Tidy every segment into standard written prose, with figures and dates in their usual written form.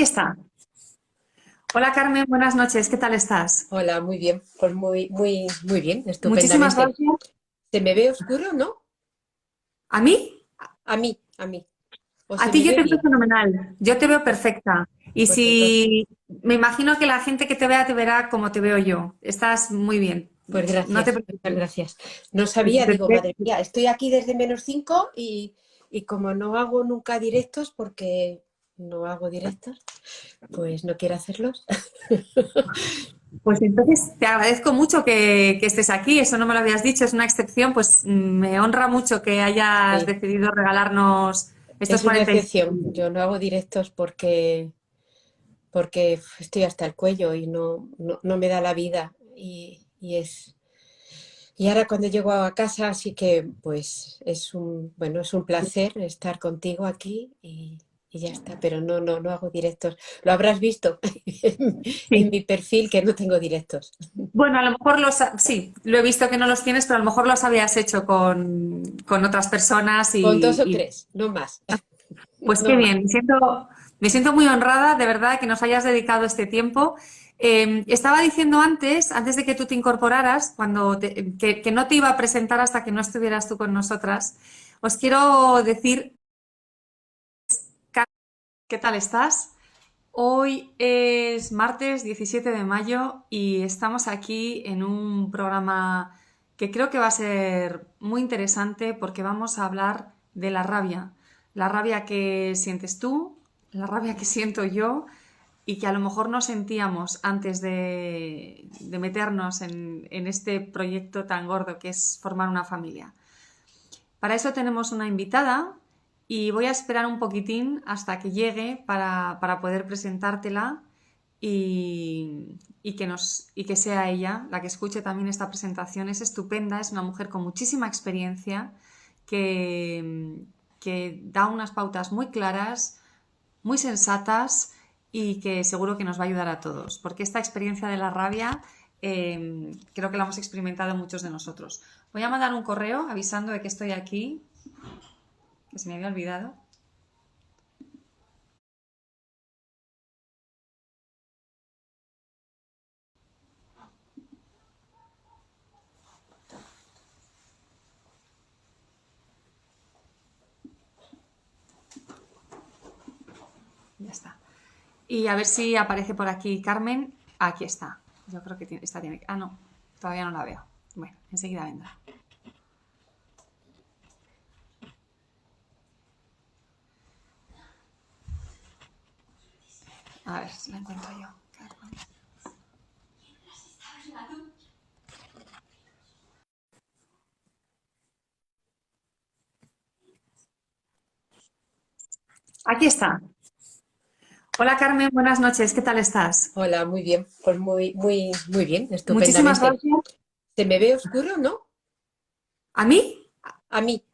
Está. Hola Carmen, buenas noches, ¿qué tal estás? Hola, muy bien, pues muy bien, Muchísimas estupendamente. gracias. ¿Se me ve oscuro, no? ¿A mí? A mí. ¿O A se ti me yo ve te veo bien? fenomenal, yo te veo Pues, perfecta. Y pues entonces, si me imagino que la gente que te vea te verá como te veo yo. Estás muy bien, pues no te muchas preocupes. gracias. No sabía, Te- digo, te- madre mía, estoy aquí desde -5 y como no hago nunca directos, porque no hago directos, pues no quiero hacerlos. Pues entonces te agradezco mucho que estés aquí, eso no me lo habías dicho, es una excepción, pues me honra mucho que hayas Sí, decidido regalarnos estos es una 45 excepción. minutos. Yo no hago directos porque estoy hasta el cuello y no me da la vida y ahora cuando llego a casa sí que pues es un placer estar contigo aquí y ya está, pero no hago directos. Lo habrás visto en Sí. mi perfil que no tengo directos. Bueno, a lo mejor sí, lo he visto que no los tienes, pero a lo mejor los habías hecho con otras personas Con dos o y tres, no más, pues no qué más. bien, me siento muy honrada de verdad que nos hayas dedicado este tiempo. Estaba diciendo antes de que tú te incorporaras, que no te iba a presentar hasta que no estuvieras tú con nosotras. Os quiero decir, ¿qué tal estás? Hoy es martes 17 de mayo y estamos aquí en un programa que creo que va a ser muy interesante porque vamos a hablar de la rabia que sientes tú, la rabia que siento yo y que a lo mejor no sentíamos antes de meternos en este proyecto tan gordo que es formar una familia. Para eso tenemos una invitada y voy a esperar un poquitín hasta que llegue para poder presentártela y que sea ella la que escuche también esta presentación. Es estupenda, es una mujer con muchísima experiencia que, que da unas pautas muy claras, muy sensatas y que seguro que nos va a ayudar a todos, porque esta experiencia de la rabia creo que la hemos experimentado muchos de nosotros. Voy a mandar un correo avisando de que estoy aquí, que se me había olvidado. Ya está. Y a ver si aparece por aquí Carmen. Aquí está. Yo creo que esta tiene. Ah, no. Todavía no la veo. Bueno, enseguida vendrá. A ver si la encuentro yo. Carmen. Aquí está. Hola Carmen, buenas noches. ¿Qué tal estás? Hola, muy bien, pues muy bien, Muchísimas estupendamente. gracias. ¿Se me ve oscuro, no? ¿A mí? A mí.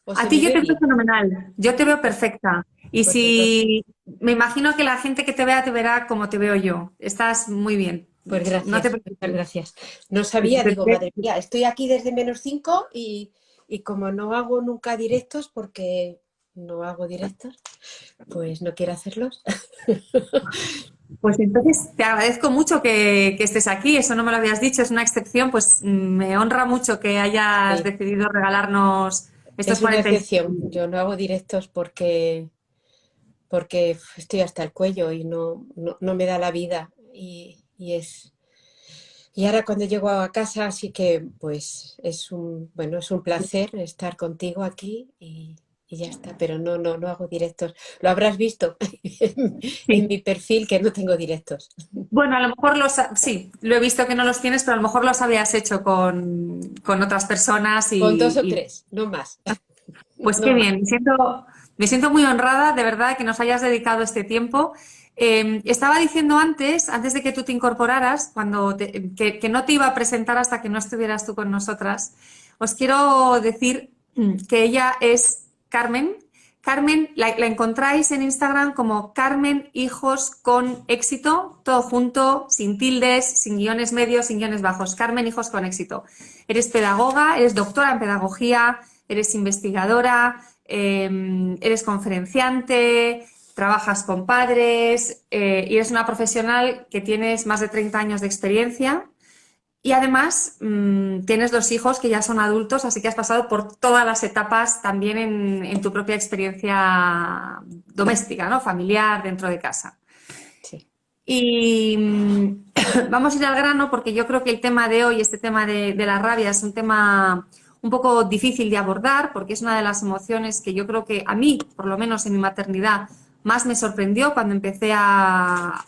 ¿O A se ti me yo ve te veo bien? fenomenal. Yo te veo Pues, perfecta. Y pues entonces. si me imagino que la gente que te vea te verá como te veo yo. Estás muy bien. Pues No te muchas preocupes. gracias. No Te- sabía, te- digo, madre te- mía, estoy aquí desde -5 y como no hago nunca directos, porque no hago directos, pues no quiero hacerlos. Pues entonces te agradezco mucho que estés aquí, eso no me lo habías dicho, es una excepción, pues me honra mucho que hayas Sí, decidido regalarnos estos es una 45 excepción. minutos. Yo no hago directos porque estoy hasta el cuello y no me da la vida. Y ahora cuando llego a casa sí que pues es un placer estar contigo aquí y ya está, pero no hago directos. Lo habrás visto en Sí. mi perfil que no tengo directos. Bueno, a lo mejor sí, lo he visto que no los tienes, pero a lo mejor los habías hecho con otras personas Con dos o y tres, no más, pues no qué más. bien, me siento muy honrada de verdad que nos hayas dedicado este tiempo. Estaba diciendo antes de que tú te incorporaras, que no te iba a presentar hasta que no estuvieras tú con nosotras. Os quiero decir que ella es Carmen. Carmen, la encontráis en Instagram como Carmen Hijos con Éxito, todo junto, sin tildes, sin guiones medios, sin guiones bajos. Carmen Hijos con Éxito. Eres pedagoga, eres doctora en pedagogía, eres investigadora, eres conferenciante, trabajas con padres y eres una profesional que tienes más de 30 años de experiencia y además tienes dos hijos que ya son adultos, así que has pasado por todas las etapas también en tu propia experiencia doméstica, ¿no? Familiar, dentro de casa. Sí. Y vamos a ir al grano porque yo creo que el tema de hoy, este tema de la rabia, es un tema un poco difícil de abordar porque es una de las emociones que yo creo que a mí, por lo menos en mi maternidad, más me sorprendió cuando empecé a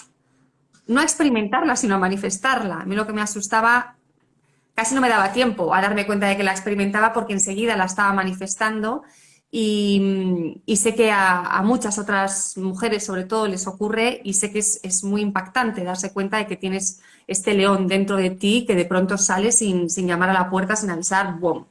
no a experimentarla, sino a manifestarla. A mí lo que me asustaba, casi no me daba tiempo a darme cuenta de que la experimentaba porque enseguida la estaba manifestando y sé que a muchas otras mujeres sobre todo les ocurre y sé que es muy impactante darse cuenta de que tienes este león dentro de ti que de pronto sale sin llamar a la puerta, sin avisar, ¡boom!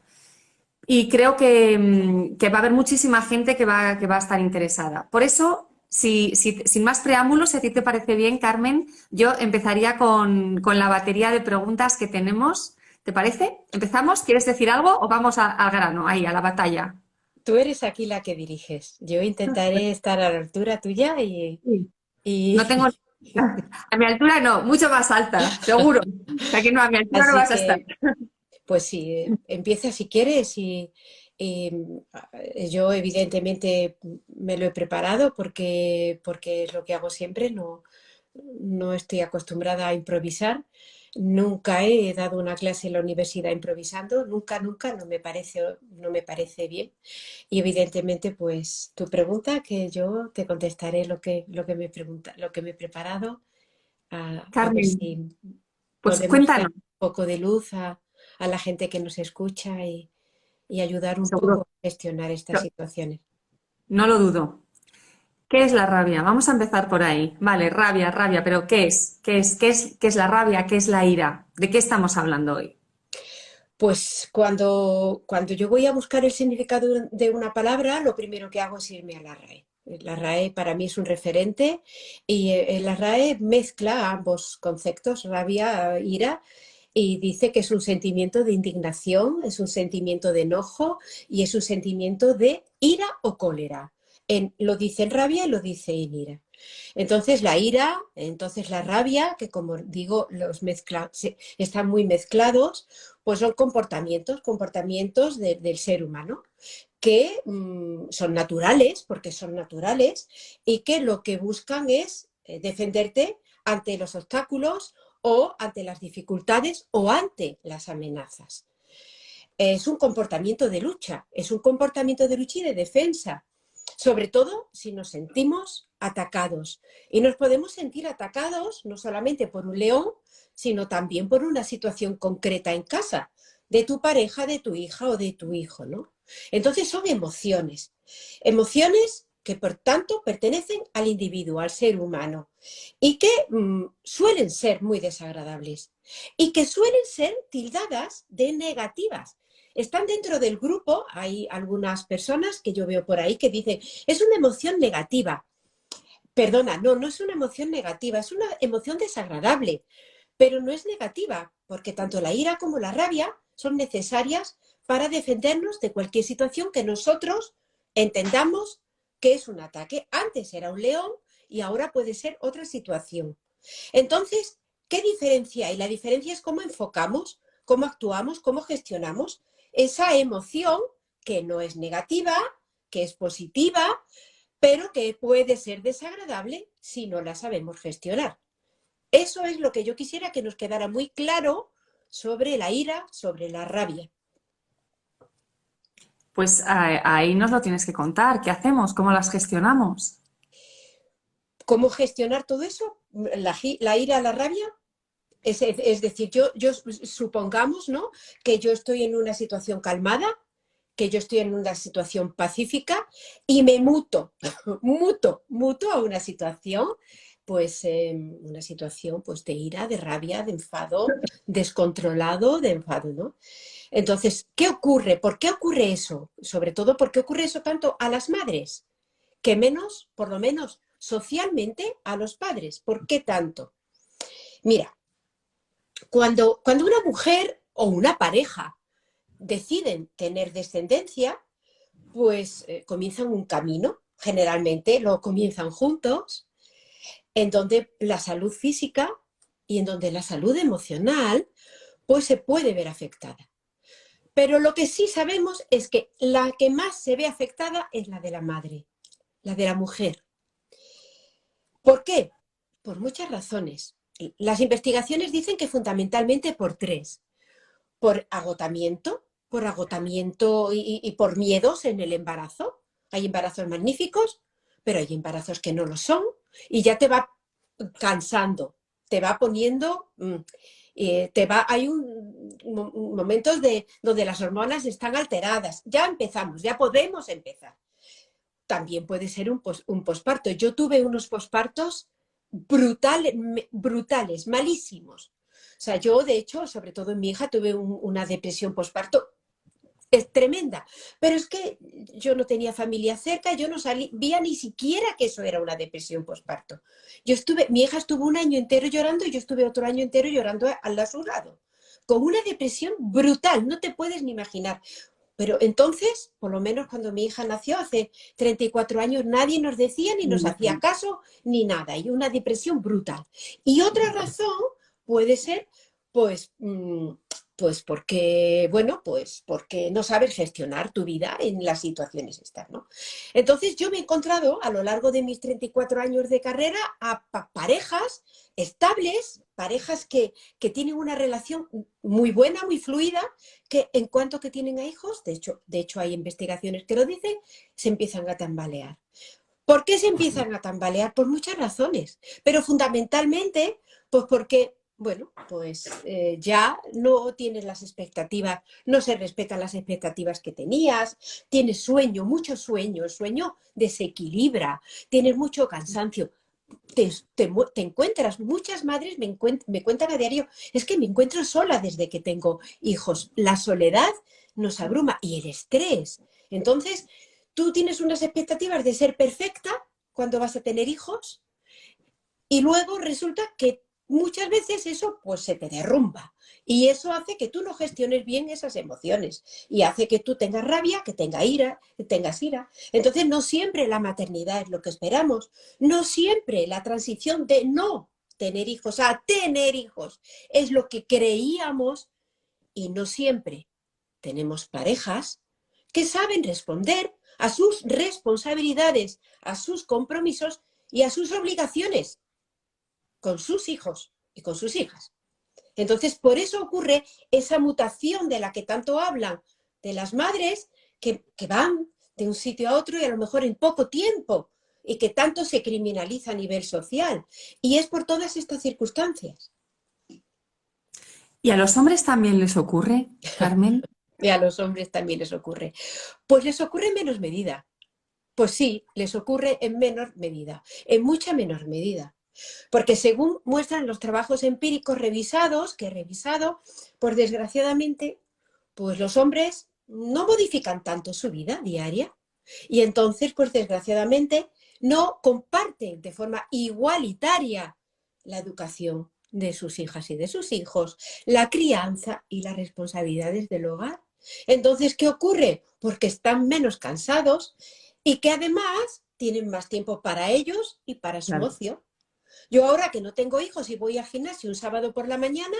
Y creo que va a haber muchísima gente que va a estar interesada. Por eso, sin más preámbulos, si a ti te parece bien, Carmen, yo empezaría con la batería de preguntas que tenemos. ¿Te parece? ¿Empezamos? ¿Quieres decir algo o vamos al grano, ahí, a la batalla? Tú eres aquí la que diriges. Yo intentaré estar a la altura tuya Sí. No tengo... y A mi altura no, mucho más alta, seguro. O sea que no, a mi altura no así vas a estar. que, pues sí, empieza si quieres y, yo evidentemente me lo he preparado porque es lo que hago siempre, no estoy acostumbrada a improvisar. Nunca he dado una clase en la universidad improvisando, nunca, nunca, no me parece bien. Y evidentemente, pues tu pregunta, que yo te contestaré lo que me he preparado, a ver Carmen, si pues podemos dar cuéntanos, un poco de luz a la gente que nos escucha y ayudar un seguro. poco a gestionar estas situaciones. No lo dudo. ¿Qué es la rabia? Vamos a empezar por ahí. Vale, rabia, rabia, pero ¿qué es? ¿Qué es la rabia? ¿Qué es la ira? ¿De qué estamos hablando hoy? Pues cuando yo voy a buscar el significado de una palabra, lo primero que hago es irme a la RAE. La RAE para mí es un referente y la RAE mezcla ambos conceptos, rabia, ira, y dice que es un sentimiento de indignación, es un sentimiento de enojo y es un sentimiento de ira o cólera. Lo dice en rabia y lo dice en ira. Entonces la ira, entonces la rabia, que como digo, están muy mezclados, pues son comportamientos del ser humano que son naturales, porque son naturales, y que lo que buscan es defenderte ante los obstáculos o ante las dificultades o ante las amenazas. Es un comportamiento de lucha, es un comportamiento de lucha y de defensa, sobre todo si nos sentimos atacados. Y nos podemos sentir atacados no solamente por un león, sino también por una situación concreta en casa, de tu pareja, de tu hija o de tu hijo, ¿no? Entonces son emociones, emociones que por tanto pertenecen al individuo, al ser humano, y que suelen ser muy desagradables y que suelen ser tildadas de negativas. Están dentro del grupo, hay algunas personas que yo veo por ahí que dicen, es una emoción negativa. Perdona, no es una emoción negativa, es una emoción desagradable, pero no es negativa, porque tanto la ira como la rabia son necesarias para defendernos de cualquier situación que nosotros entendamos que es un ataque. Antes era un león y ahora puede ser otra situación. Entonces, ¿qué diferencia hay? La diferencia es cómo enfocamos, cómo actuamos, cómo gestionamos esa emoción que no es negativa, que es positiva, pero que puede ser desagradable si no la sabemos gestionar. Eso es lo que yo quisiera que nos quedara muy claro sobre la ira, sobre la rabia. Pues ahí nos lo tienes que contar. ¿Qué hacemos? ¿Cómo las gestionamos? ¿Cómo gestionar todo eso? La ira, la rabia. Es decir, yo supongamos, ¿no?, que yo estoy en una situación calmada, que yo estoy en una situación pacífica y me muto a una situación pues de ira, de rabia, de enfado, descontrolado, de enfado, ¿no? Entonces, ¿qué ocurre? ¿Por qué ocurre eso? Sobre todo, ¿por qué ocurre eso tanto a las madres? Que menos, por lo menos socialmente, a los padres. ¿Por qué tanto? Mira, cuando una mujer o una pareja deciden tener descendencia, pues comienzan un camino. generalmente lo comienzan juntos, en donde la salud física y en donde la salud emocional pues se puede ver afectada. Pero lo que sí sabemos es que la que más se ve afectada es la de la madre, la de la mujer. ¿Por qué? Por muchas razones. Las investigaciones dicen que fundamentalmente por tres. Por agotamiento y por miedos en el embarazo. Hay embarazos magníficos, pero hay embarazos que no lo son y ya te va cansando, te va poniendo, hay momentos donde las hormonas están alteradas. Ya empezamos, ya podemos empezar. También puede ser un posparto. Yo tuve unos pospartos brutales, malísimos. O sea, yo, de hecho, sobre todo en mi hija, tuve una depresión posparto es tremenda. Pero es que yo no tenía familia cerca, yo no sabía ni siquiera que eso era una depresión posparto. Mi hija estuvo un año entero llorando y yo estuve otro año entero llorando a su lado. Con una depresión brutal, no te puedes ni imaginar. Pero entonces, por lo menos cuando mi hija nació, hace 34 años, nadie nos decía ni nos hacía caso ni nada. Y una depresión brutal. Y otra razón puede ser, pues, pues porque, bueno, pues porque no sabes gestionar tu vida en las situaciones estas, ¿no? Entonces yo me he encontrado a lo largo de mis 34 años de carrera a parejas estables, parejas que tienen una relación muy buena, muy fluida, que en cuanto que tienen a hijos, de hecho hay investigaciones que lo dicen, se empiezan a tambalear. ¿Por qué se empiezan a tambalear? Por muchas razones, pero fundamentalmente, pues porque, bueno, pues ya no tienes las expectativas, no se respetan las expectativas que tenías, tienes sueño, mucho sueño, el sueño desequilibra, tienes mucho cansancio. Te encuentras, muchas madres me cuentan a diario, es que me encuentro sola desde que tengo hijos. La soledad nos abruma y el estrés. Entonces, tú tienes unas expectativas de ser perfecta cuando vas a tener hijos y luego resulta que muchas veces eso pues se te derrumba y eso hace que tú no gestiones bien esas emociones y hace que tú tengas rabia, que tengas ira. Entonces no siempre la maternidad es lo que esperamos, no siempre la transición de no tener hijos a tener hijos es lo que creíamos y no siempre tenemos parejas que saben responder a sus responsabilidades, a sus compromisos y a sus obligaciones con sus hijos y con sus hijas. Entonces, por eso ocurre esa mutación de la que tanto hablan de las madres que van de un sitio a otro y a lo mejor en poco tiempo y que tanto se criminaliza a nivel social. Y es por todas estas circunstancias. ¿Y a los hombres también les ocurre, Carmen? Y a los hombres también les ocurre. Pues les ocurre en menos medida. Pues sí, les ocurre en menor medida, en mucha menor medida. Porque según muestran los trabajos empíricos revisados, que he revisado, pues desgraciadamente, pues los hombres no modifican tanto su vida diaria y entonces, pues desgraciadamente, no comparten de forma igualitaria la educación de sus hijas y de sus hijos, la crianza y las responsabilidades del hogar. Entonces, ¿qué ocurre? Porque están menos cansados y que además tienen más tiempo para ellos y para su Claro. ocio. Yo ahora que no tengo hijos y voy al gimnasio un sábado por la mañana,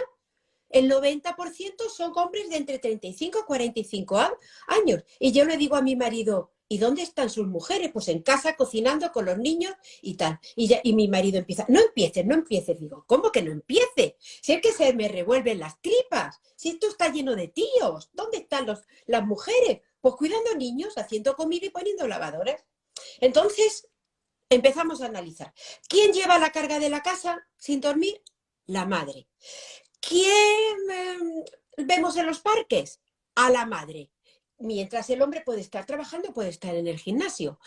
el 90% son hombres de entre 35 y 45 años. Y yo le digo a mi marido, ¿y dónde están sus mujeres? Pues en casa cocinando con los niños y tal. Y mi marido empieza, no empieces, no empieces. Digo, ¿cómo que no empiece? Si es que se me revuelven las tripas, si esto está lleno de tíos, ¿dónde están las mujeres? Pues cuidando niños, haciendo comida y poniendo lavadoras. Entonces, empezamos a analizar. ¿Quién lleva la carga de la casa sin dormir? La madre. ¿Quién vemos en los parques? A la madre. Mientras el hombre puede estar trabajando, puede estar en el gimnasio.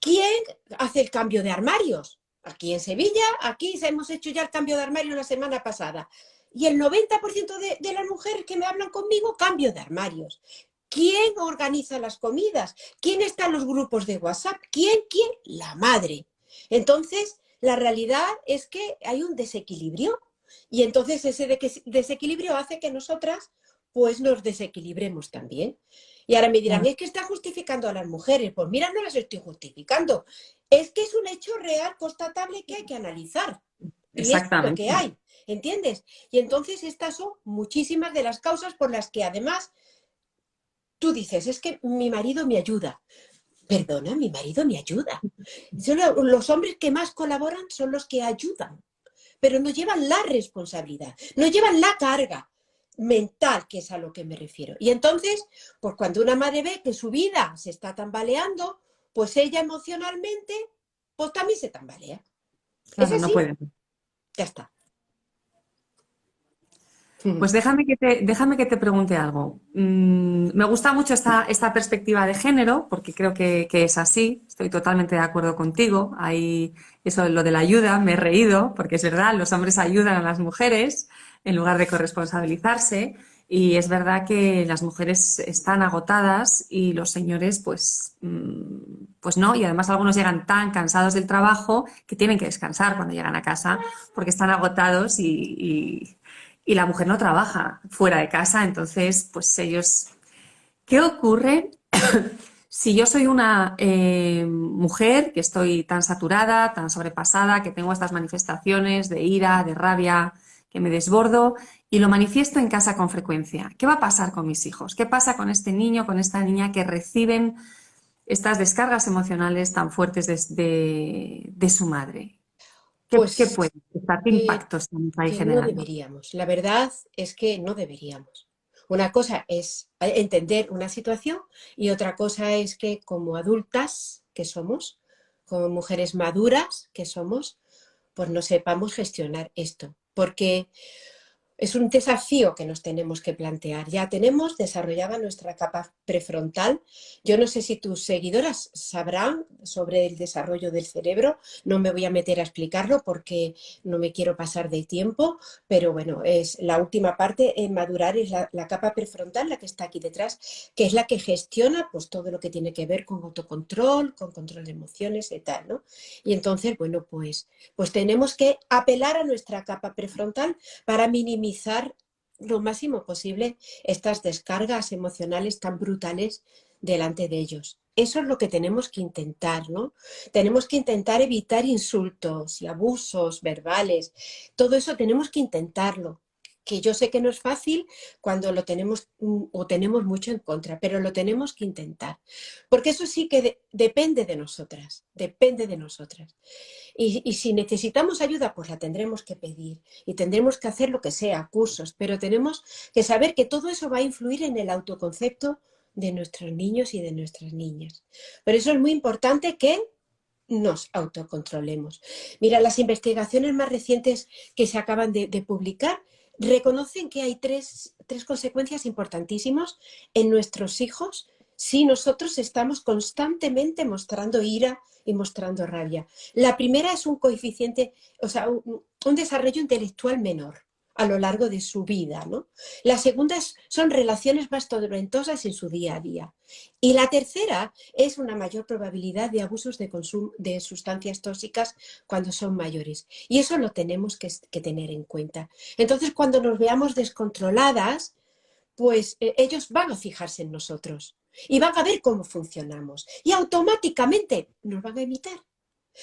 ¿Quién hace el cambio de armarios? Aquí en Sevilla, aquí hemos hecho ya el cambio de armario la semana pasada. Y el 90% de las mujeres que me hablan conmigo, cambio de armarios. ¿Quién organiza las comidas? ¿Quién está en los grupos de WhatsApp? ¿Quién? La madre. Entonces, la realidad es que hay un desequilibrio y entonces ese desequilibrio hace que nosotras pues nos desequilibremos también. Y ahora me dirán, Claro. es que está justificando a las mujeres. Pues mira, no las estoy justificando. Es que es un hecho real, constatable, que hay que analizar. Y es lo que Exactamente. hay, ¿entiendes? Y entonces estas son muchísimas de las causas por las que además tú dices, es que mi marido me ayuda. Perdona, mi marido me ayuda. Los hombres que más colaboran son los que ayudan, pero no llevan la responsabilidad, no llevan la carga mental, que es a lo que me refiero. Y entonces, pues cuando una madre ve que su vida se está tambaleando, pues ella emocionalmente, pues también se tambalea. ¿Es Claro, no así? puede. Ya está. Pues déjame que te pregunte algo. Me gusta mucho esta perspectiva de género, porque creo que es así. Estoy totalmente de acuerdo contigo. Ahí, eso, lo de la ayuda, me he reído, porque es verdad, los hombres ayudan a las mujeres en lugar de corresponsabilizarse. Y es verdad que las mujeres están agotadas y los señores, pues no. Y además algunos llegan tan cansados del trabajo que tienen que descansar cuando llegan a casa porque están agotados y la mujer no trabaja fuera de casa, entonces, pues ellos, ¿qué ocurre si yo soy una mujer que estoy tan saturada, tan sobrepasada, que tengo estas manifestaciones de ira, de rabia, que me desbordo y lo manifiesto en casa con frecuencia? ¿Qué va a pasar con mis hijos? ¿Qué pasa con este niño, con esta niña que reciben estas descargas emocionales tan fuertes de su madre? ¿Qué Pues puede estar? ¿Qué que, impactos estamos ahí que no generando? deberíamos. La verdad es que no deberíamos. Una cosa es entender una situación y otra cosa es que como adultas que somos, como mujeres maduras que somos, pues no sepamos gestionar esto. Porque es un desafío que nos tenemos que plantear. Ya tenemos desarrollada nuestra capa prefrontal. Yo no sé si tus seguidoras sabrán sobre el desarrollo del cerebro. No me voy a meter a explicarlo porque no me quiero pasar de tiempo, pero bueno, es la última parte en madurar, es la capa prefrontal, la que está aquí detrás, que es la que gestiona pues todo lo que tiene que ver con autocontrol, con control de emociones y tal, ¿no? Y entonces, bueno, pues tenemos que apelar a nuestra capa prefrontal para minimizar lo máximo posible estas descargas emocionales tan brutales delante de ellos. Eso es lo que tenemos que intentar, ¿no? Tenemos que intentar evitar insultos y abusos verbales. Todo eso tenemos que intentarlo. Que yo sé que no es fácil cuando lo tenemos o tenemos mucho en contra, pero lo tenemos que intentar. Porque eso sí que depende de nosotras, depende de nosotras. Y si necesitamos ayuda, pues la tendremos que pedir y tendremos que hacer lo que sea, cursos, pero tenemos que saber que todo eso va a influir en el autoconcepto de nuestros niños y de nuestras niñas. Por eso es muy importante que nos autocontrolemos. Mira, las investigaciones más recientes que se acaban de publicar reconocen que hay tres consecuencias importantísimas en nuestros hijos si nosotros estamos constantemente mostrando ira y mostrando rabia. La primera es un coeficiente, o sea, un desarrollo intelectual menor a lo largo de su vida, ¿no? La segunda son relaciones más tormentosas en su día a día. Y la tercera es una mayor probabilidad de abusos de consumo de sustancias tóxicas cuando son mayores. Y eso lo tenemos que tener en cuenta. Entonces, cuando nos veamos descontroladas, pues ellos van a fijarse en nosotros y van a ver cómo funcionamos y automáticamente nos van a imitar.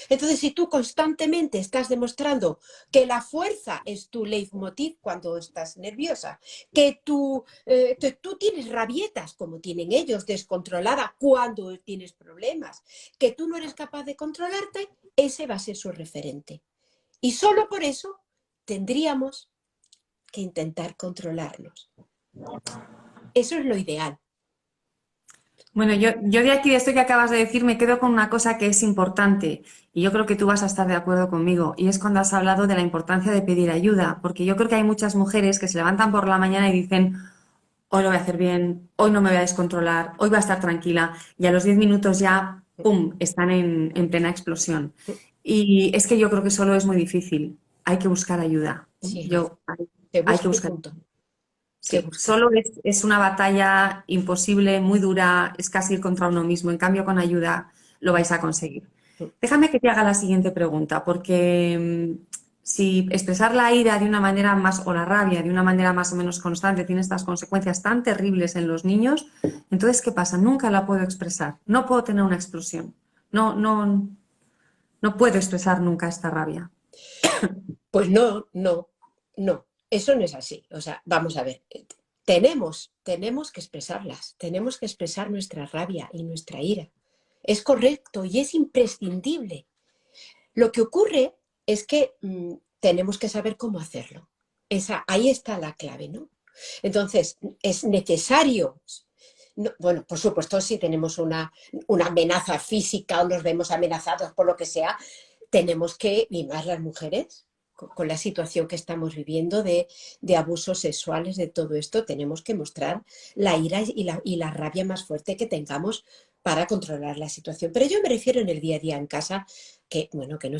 Entonces, si tú constantemente estás demostrando que la fuerza es tu leitmotiv cuando estás nerviosa, que tú tienes rabietas como tienen ellos, descontrolada cuando tienes problemas, que tú no eres capaz de controlarte, ese va a ser su referente. Y solo por eso tendríamos que intentar controlarnos. Eso es lo ideal. Bueno, yo de aquí, de esto que acabas de decir, me quedo con una cosa que es importante y yo creo que tú vas a estar de acuerdo conmigo y es cuando has hablado de la importancia de pedir ayuda, porque yo creo que hay muchas mujeres que se levantan por la mañana y dicen, hoy lo voy a hacer bien, hoy no me voy a descontrolar, hoy voy a estar tranquila y a los 10 minutos ya, ¡pum!, están en plena explosión. Y es que yo creo que solo es muy difícil, hay que buscar ayuda. Sí, se Hay que busca y buscar. punto. Se Sí, busca. solo es una batalla imposible, muy dura, es casi ir contra uno mismo. En cambio, con ayuda lo vais a conseguir. Déjame que te haga la siguiente pregunta, porque si expresar la ira de una manera más, o la rabia de una manera más o menos constante, tiene estas consecuencias tan terribles en los niños, entonces, ¿qué pasa? Nunca la puedo expresar, no puedo tener una explosión, no puedo expresar nunca esta rabia. Pues no, no, no, eso no es así. O sea, vamos a ver, tenemos que expresarlas, tenemos que expresar nuestra rabia y nuestra ira. Es correcto y es imprescindible. Lo que ocurre es que tenemos que saber cómo hacerlo. Ahí está la clave, ¿no? Entonces, es necesario, no, bueno, por supuesto, si tenemos una amenaza física o nos vemos amenazados por lo que sea, tenemos que, y más las mujeres, con la situación que estamos viviendo de abusos sexuales, de todo esto, tenemos que mostrar la ira y la rabia más fuerte que tengamos para controlar la situación. Pero yo me refiero en el día a día en casa, que bueno, que no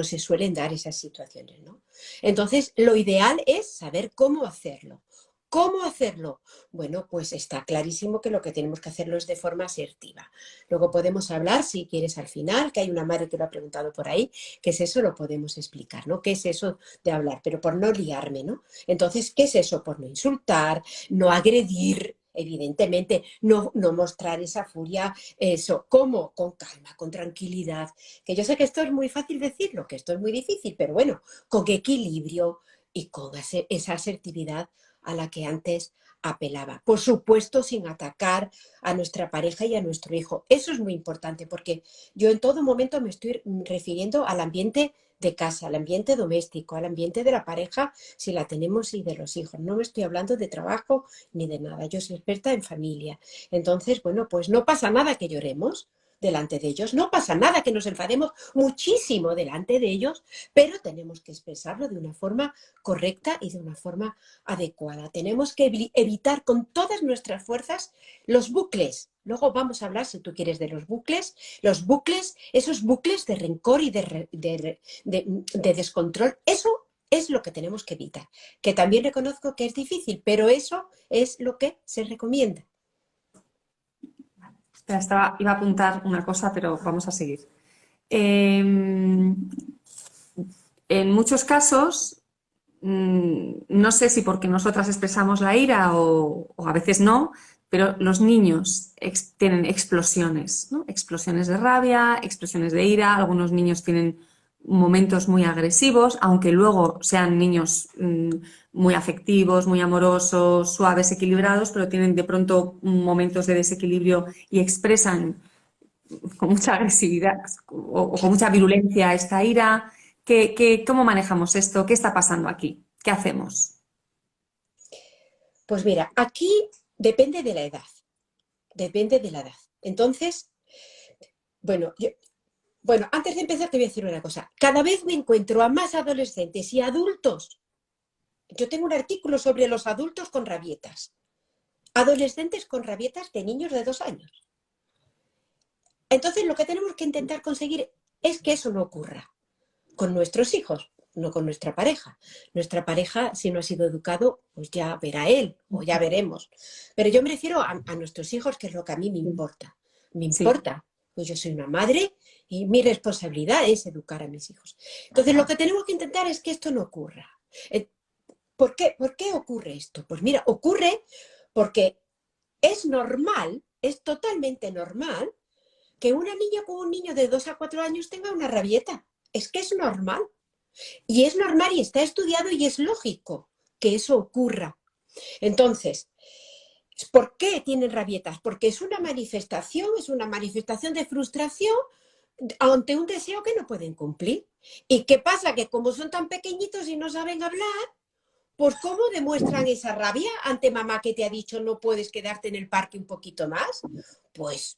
se suelen dar esas situaciones, ¿no? Entonces, lo ideal es saber cómo hacerlo. ¿Cómo hacerlo? Bueno, pues está clarísimo que lo que tenemos que hacerlo es de forma asertiva. Luego podemos hablar, si quieres, al final, que hay una madre que lo ha preguntado por ahí, qué es eso, lo podemos explicar, ¿no? ¿Qué es eso de hablar? Pero por no liarme, ¿no? Entonces, ¿qué es eso? Por no insultar, no agredir, evidentemente, no mostrar esa furia, eso. ¿Cómo? Con calma, con tranquilidad. Que yo sé que esto es muy fácil decirlo, que esto es muy difícil, pero bueno, con equilibrio y con esa asertividad a la que antes apelaba. Por supuesto, sin atacar a nuestra pareja y a nuestro hijo. Eso es muy importante porque yo en todo momento me estoy refiriendo al ambiente de casa, al ambiente doméstico, al ambiente de la pareja, si la tenemos, y de los hijos. No me estoy hablando de trabajo ni de nada. Yo soy experta en familia. Entonces, bueno, pues no pasa nada que lloremos delante de ellos, no pasa nada que nos enfademos muchísimo delante de ellos, pero tenemos que expresarlo de una forma correcta y de una forma adecuada. Tenemos que evitar con todas nuestras fuerzas los bucles. Luego vamos a hablar, si tú quieres, de los bucles, esos bucles de rencor y de descontrol. Eso es lo que tenemos que evitar. Que también reconozco que es difícil, pero eso es lo que se recomienda. Iba a apuntar una cosa, pero vamos a seguir. En muchos casos, no sé si porque nosotras expresamos la ira o a veces no, pero los niños tienen explosiones, ¿no? Explosiones de rabia, explosiones de ira, algunos niños tienen momentos muy agresivos, aunque luego sean niños muy afectivos, muy amorosos, suaves, equilibrados, pero tienen de pronto momentos de desequilibrio y expresan con mucha agresividad o con mucha virulencia esta ira. ¿Cómo manejamos esto? ¿Qué está pasando aquí? ¿Qué hacemos? Pues mira, aquí depende de la edad. Depende de la edad. Entonces, bueno, antes de empezar te voy a decir una cosa. Cada vez me encuentro a más adolescentes y adultos. Yo tengo un artículo sobre los adultos con rabietas. Adolescentes con rabietas de niños de 2 años. Entonces, lo que tenemos que intentar conseguir es que eso no ocurra con nuestros hijos, no con nuestra pareja. Nuestra pareja, si no ha sido educado, pues ya verá él o ya veremos. Pero yo me refiero a nuestros hijos, que es lo que a mí me importa. Me Sí. importa, pues yo soy una madre y mi responsabilidad es educar a mis hijos. Entonces, lo que tenemos que intentar es que esto no ocurra. ¿Por qué ocurre esto? Pues mira, ocurre porque es normal, es totalmente normal que una niña con un niño de 2 a 4 años tenga una rabieta. Es que es normal. Y es normal y está estudiado y es lógico que eso ocurra. Entonces, ¿por qué tienen rabietas? Porque es una manifestación de frustración ante un deseo que no pueden cumplir. ¿Y qué pasa? Que como son tan pequeñitos y no saben hablar, pues ¿cómo demuestran esa rabia ante mamá que te ha dicho no puedes quedarte en el parque un poquito más? Pues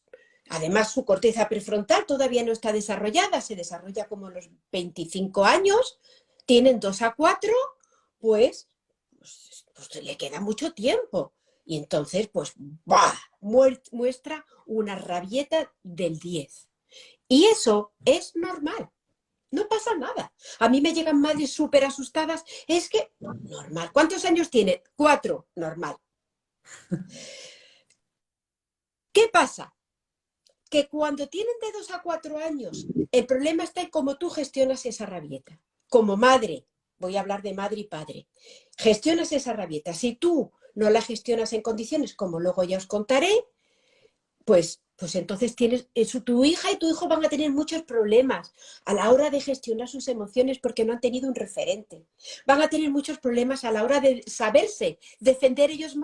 además su corteza prefrontal todavía no está desarrollada, se desarrolla como a los 25 años, tienen 2 a 4, pues le queda mucho tiempo. Y entonces, pues, ¡bah!, muestra una rabieta del 10. Y eso es normal. No pasa nada. A mí me llegan madres súper asustadas. Es que, normal. ¿Cuántos años tiene? 4. Normal. ¿Qué pasa? Que cuando tienen de 2 a 4 años, el problema está en cómo tú gestionas esa rabieta. Como madre, voy a hablar de madre y padre, gestionas esa rabieta. Si tú no la gestionas en condiciones, como luego ya os contaré, pues entonces tienes, tu hija y tu hijo van a tener muchos problemas a la hora de gestionar sus emociones porque no han tenido un referente. Van a tener muchos problemas a la hora de saberse defender ellos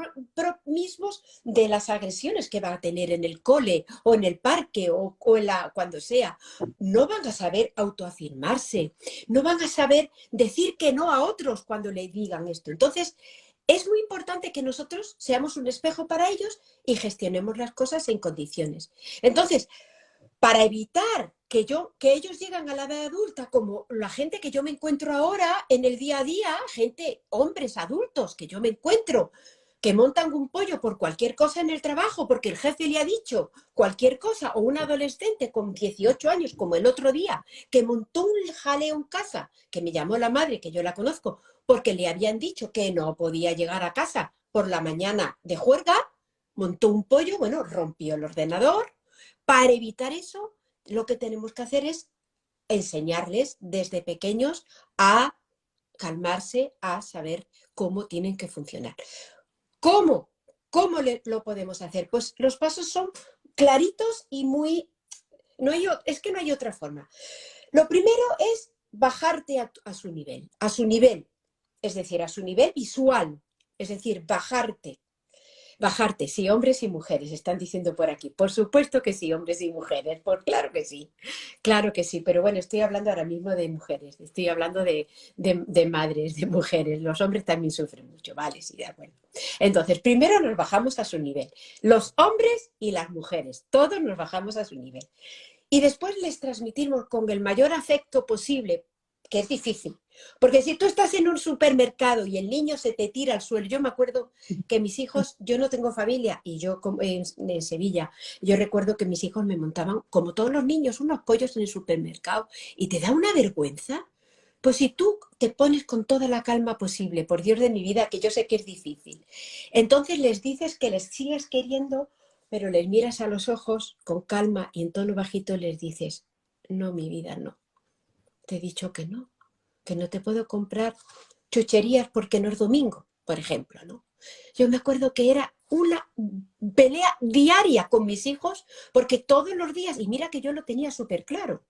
mismos de las agresiones que van a tener en el cole o en el parque o cuando sea. No van a saber autoafirmarse, no van a saber decir que no a otros cuando le digan esto. Entonces, es muy importante que nosotros seamos un espejo para ellos y gestionemos las cosas en condiciones. Entonces, para evitar que ellos lleguen a la edad adulta, como la gente que yo me encuentro ahora en el día a día, gente, hombres adultos que yo me encuentro, que montan un pollo por cualquier cosa en el trabajo, porque el jefe le ha dicho cualquier cosa, o un adolescente con 18 años, como el otro día, que montó un jaleo en casa, que me llamó la madre, que yo la conozco, porque le habían dicho que no podía llegar a casa por la mañana de juerga, montó un pollo, bueno, rompió el ordenador. Para evitar eso, lo que tenemos que hacer es enseñarles desde pequeños a calmarse, a saber cómo tienen que funcionar. ¿Cómo? ¿Cómo lo podemos hacer? Pues los pasos son claritos y muy... es que no hay otra forma. Lo primero es bajarte a su nivel, es decir, a su nivel visual, es decir, bajarte, sí, hombres y mujeres, están diciendo por aquí. Por supuesto que sí, hombres y mujeres, claro que sí, pero bueno, estoy hablando ahora mismo de mujeres, estoy hablando de madres, de mujeres, los hombres también sufren mucho, vale, sí, de acuerdo. Entonces, primero nos bajamos a su nivel, los hombres y las mujeres, todos nos bajamos a su nivel. Y después les transmitimos con el mayor afecto posible, que es difícil. Porque si tú estás en un supermercado y el niño se te tira al suelo, yo me acuerdo que mis hijos, yo no tengo familia y yo en Sevilla, yo recuerdo que mis hijos me montaban, como todos los niños, unos pollos en el supermercado y te da una vergüenza. Pues si tú te pones con toda la calma posible, por Dios de mi vida, que yo sé que es difícil, entonces les dices que les sigues queriendo, pero les miras a los ojos con calma y en tono bajito les dices, no, mi vida, no. Te he dicho que no te puedo comprar chucherías porque no es domingo, por ejemplo, ¿no? Yo me acuerdo que era una pelea diaria con mis hijos porque todos los días, y mira que yo lo tenía súper claro,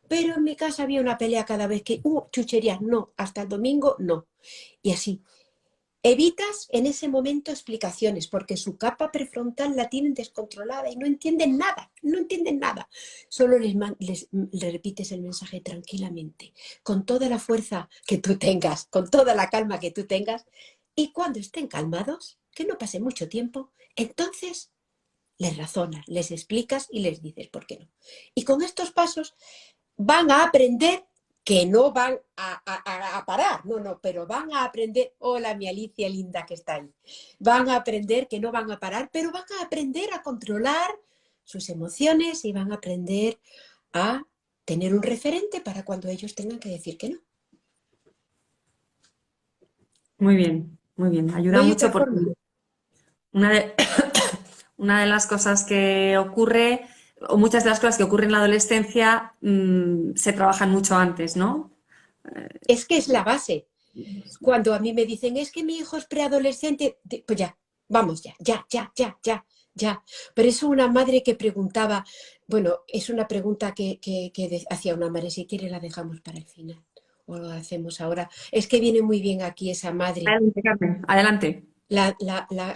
pero en mi casa había una pelea cada vez que, chucherías, no, hasta el domingo, no. Y así, evitas en ese momento explicaciones porque su capa prefrontal la tienen descontrolada y no entienden nada, no entienden nada. Solo les repites el mensaje tranquilamente, con toda la fuerza que tú tengas, con toda la calma que tú tengas. Y cuando estén calmados, que no pase mucho tiempo, entonces les razonas, les explicas y les dices por qué no. Y con estos pasos van a aprender que no van a parar, no, pero van a aprender, hola mi Alicia linda que está ahí, van a aprender que no van a parar, pero van a aprender a controlar sus emociones y van a aprender a tener un referente para cuando ellos tengan que decir que no. Muy bien, No ayuda hay mucho otra porque forma. una de, una de las cosas que ocurre, o muchas de las cosas que ocurren en la adolescencia, se trabajan mucho antes, ¿no? Es que es la base. Cuando a mí me dicen, es que mi hijo es preadolescente, pues ya, vamos, ya. Pero es una madre que preguntaba, bueno, es una pregunta que hacía una madre, si quiere la dejamos para el final, o lo hacemos ahora. Es que viene muy bien aquí esa madre. Adelante, Carmen, adelante. La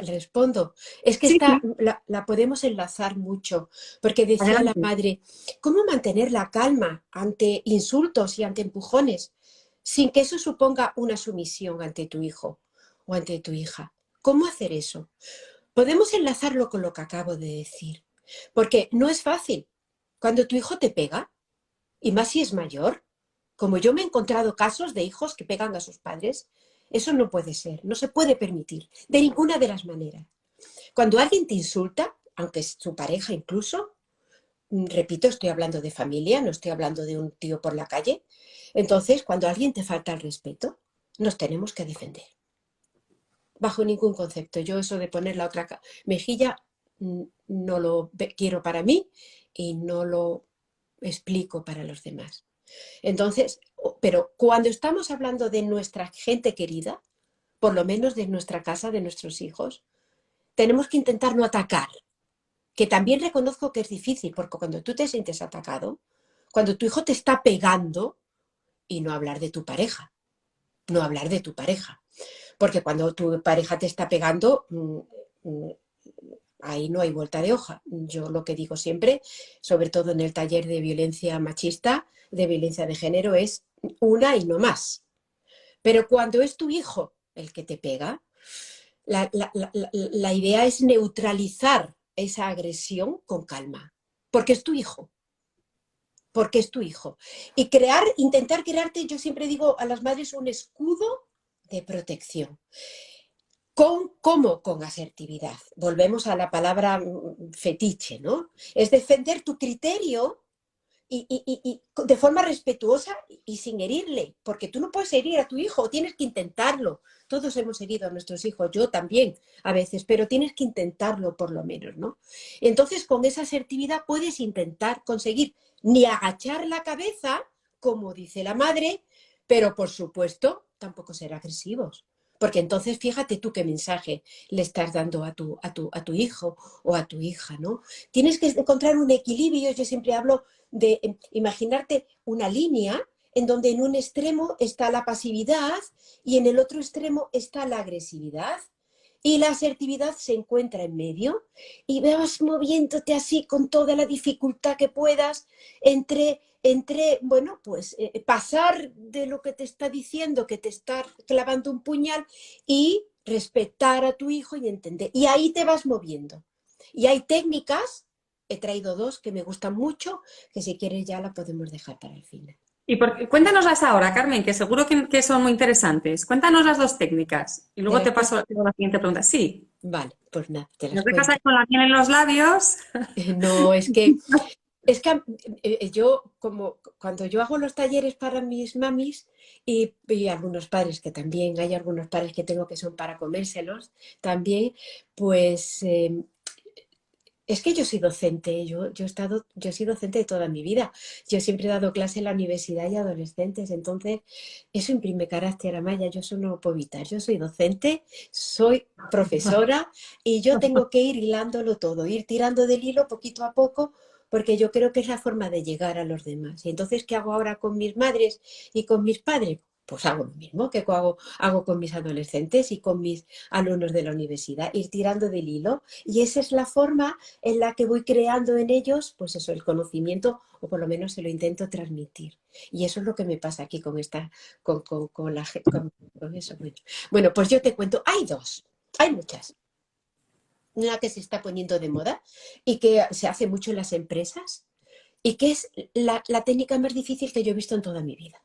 respondo. Es que Sí, esta sí, la podemos enlazar mucho, porque decía la adelante. madre, ¿cómo mantener la calma ante insultos y ante empujones sin que eso suponga una sumisión ante tu hijo o ante tu hija? ¿Cómo hacer eso? Podemos enlazarlo con lo que acabo de decir, porque no es fácil. Cuando tu hijo te pega, y más si es mayor, como yo me he encontrado casos de hijos que pegan a sus padres, eso no puede ser, no se puede permitir, de ninguna de las maneras. Cuando alguien te insulta, aunque es su pareja incluso, repito, estoy hablando de familia, no estoy hablando de un tío por la calle, entonces cuando alguien te falta el respeto, nos tenemos que defender. Bajo ningún concepto. Yo eso de poner la otra mejilla no lo quiero para mí y no lo explico para los demás. Entonces, pero cuando estamos hablando de nuestra gente querida, por lo menos de nuestra casa, de nuestros hijos, tenemos que intentar no atacar, que también reconozco que es difícil, porque cuando tú te sientes atacado, cuando tu hijo te está pegando, y no hablar de tu pareja, no hablar de tu pareja, porque cuando tu pareja te está pegando, ahí no hay vuelta de hoja. Yo lo que digo siempre, sobre todo en el taller de violencia machista, de violencia de género, es una y no más. Pero cuando es tu hijo el que te pega, la idea es neutralizar esa agresión con calma, porque es tu hijo. Porque es tu hijo. Y intentar crearte, yo siempre digo a las madres, un escudo de protección. ¿Cómo? Con asertividad. Volvemos a la palabra fetiche, ¿no? Es defender tu criterio y de forma respetuosa y sin herirle, porque tú no puedes herir a tu hijo, tienes que intentarlo. Todos hemos herido a nuestros hijos, yo también a veces, pero tienes que intentarlo por lo menos, ¿no? Entonces, con esa asertividad puedes intentar conseguir ni agachar la cabeza, como dice la madre, pero por supuesto tampoco ser agresivos. Porque entonces fíjate tú qué mensaje le estás dando a tu hijo o a tu hija, ¿no? Tienes que encontrar un equilibrio. Yo siempre hablo de imaginarte una línea en donde en un extremo está la pasividad y en el otro extremo está la agresividad. Y la asertividad se encuentra en medio y vas moviéndote así con toda la dificultad que puedas entre bueno, pues pasar de lo que te está diciendo, que te está clavando un puñal, y respetar a tu hijo y entender. Y ahí te vas moviendo. Y hay técnicas, he traído dos que me gustan mucho, que si quieres ya la podemos dejar para el final. Cuéntanoslas ahora, Carmen, que seguro que son muy interesantes. Cuéntanos las dos técnicas y ¿Te luego las te cuento? paso a la siguiente pregunta. Sí, Vale, pues nada, te las nos dejas cuento. ahí con la miel en los labios. No, es que yo, como cuando yo hago los talleres para mis mamis y algunos padres que también, hay algunos padres que tengo que son para comérselos también, pues es que yo soy docente, yo he sido docente de toda mi vida. Yo siempre he dado clase en la universidad y a adolescentes, entonces eso imprime carácter, Amaya, yo eso no lo puedo evitar. Yo soy docente, soy profesora y yo tengo que ir hilándolo todo, ir tirando del hilo poquito a poco, porque yo creo que es la forma de llegar a los demás. Y entonces, ¿qué hago ahora con mis madres y con mis padres? Pues hago lo mismo que hago con mis adolescentes y con mis alumnos de la universidad, ir tirando del hilo. Y esa es la forma en la que voy creando en ellos, pues eso, el conocimiento, o por lo menos se lo intento transmitir. Y eso es lo que me pasa aquí con esta, con la con eso. Bueno, pues yo te cuento, hay dos, hay muchas. Una que se está poniendo de moda y que se hace mucho en las empresas y que es la técnica más difícil que yo he visto en toda mi vida.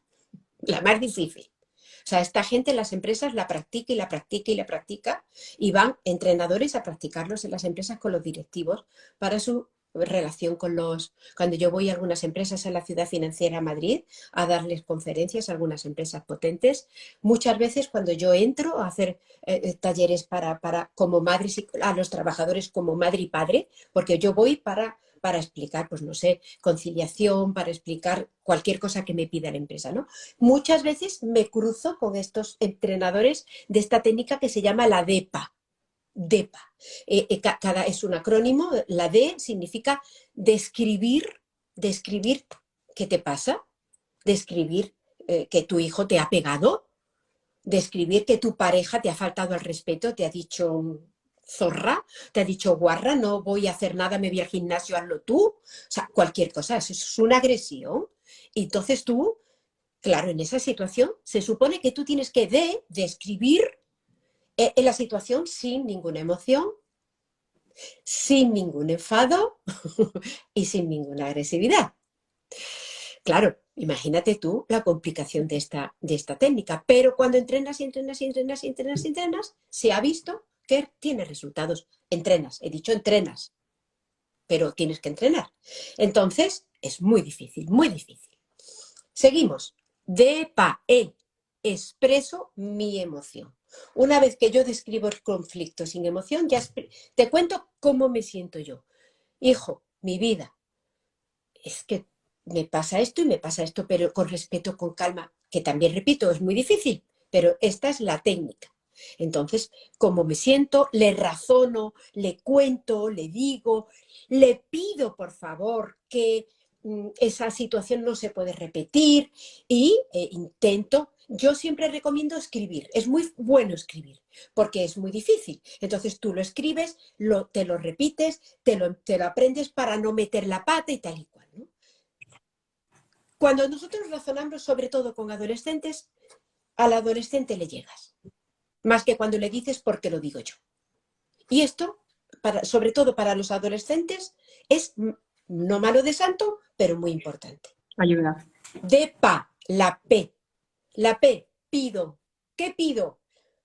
La más difícil. O sea, esta gente en las empresas la practica y la practica y la practica, y van entrenadores a practicarlos en las empresas con los directivos para su relación con los... Cuando yo voy a algunas empresas en la ciudad financiera Madrid a darles conferencias a algunas empresas potentes, muchas veces cuando yo entro a hacer talleres para como madres a los trabajadores como madre y padre, porque yo voy para explicar, pues no sé, conciliación, para explicar cualquier cosa que me pida la empresa, ¿no? Muchas veces me cruzo con estos entrenadores de esta técnica que se llama la DEPA. DEPA. Es un acrónimo. La D significa describir qué te pasa, describir que tu hijo te ha pegado, describir que tu pareja te ha faltado al respeto, te ha dicho zorra, te ha dicho guarra, no voy a hacer nada, me voy al gimnasio, hazlo tú. O sea, cualquier cosa, eso es una agresión. Y entonces tú, claro, en esa situación se supone que tú tienes que describir en la situación sin ninguna emoción, sin ningún enfado y sin ninguna agresividad. Claro, imagínate tú la complicación de esta técnica, pero cuando entrenas y entrenas y entrenas y entrenas y entrenas, se ha visto que tiene resultados. Entrenas, he dicho entrenas, pero tienes que entrenar. Entonces, es muy difícil, muy difícil. Seguimos. Expreso mi emoción. Una vez que yo describo el conflicto sin emoción, ya te cuento cómo me siento yo. Hijo, mi vida, es que me pasa esto y me pasa esto, pero con respeto, con calma, que también repito, es muy difícil, pero esta es la técnica. Entonces, como me siento, le razono, le cuento, le digo, le pido por favor que esa situación no se puede repetir y intento, yo siempre recomiendo escribir, es muy bueno escribir, porque es muy difícil. Entonces tú lo escribes, te lo repites, te lo aprendes para no meter la pata y tal y cual, ¿no? Cuando nosotros razonamos, sobre todo con adolescentes, al adolescente le llegas, más que cuando le dices porque lo digo yo. Y esto, sobre todo para los adolescentes, es no malo de santo, pero muy importante. Ayuda. De pa, la P. La P, pido. ¿Qué pido?